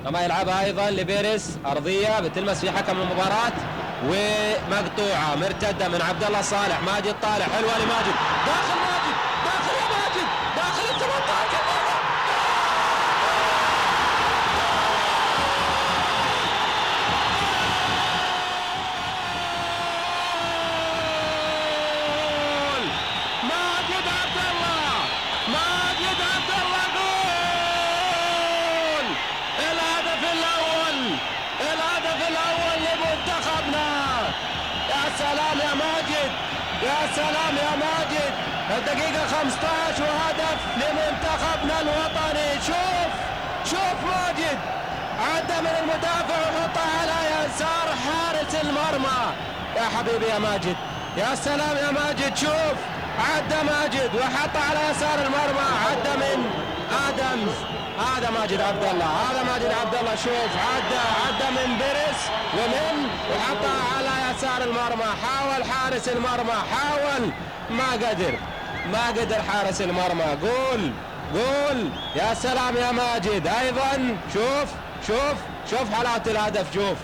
لما يلعبها ايضا لبيرس، ارضيه بتلمس في حكم المباراه ومقطوعه مرتده من عبد الله صالح. ماجد طالع، حلوه لماجد، داخل ماجد، داخل يا ماجد، داخل ال 18. ماجد عبد الله، ماجد عبد الله، جول! الهدف الاول، الهدف الاول لمنتخبنا. يا سلام يا ماجد، يا سلام يا ماجد. الدقيقة 15 وهدف لمنتخبنا الوطني. شوف شوف ماجد عدى من المدافع وحطها على يسار حارس المرمى. يا حبيبي يا ماجد، يا سلام يا ماجد. شوف عدى ماجد وحط على يسار المرمى، عدى من آدمز. هذا ماجد عبد الله، هذا ماجد عبد الله. شوف عدى من بيرس وحطها على يسار المرمى. حاول حارس المرمى، حاول، ما قدر حارس المرمى. جول يا سلام يا ماجد. ايضا شوف حالات الهدف. شوف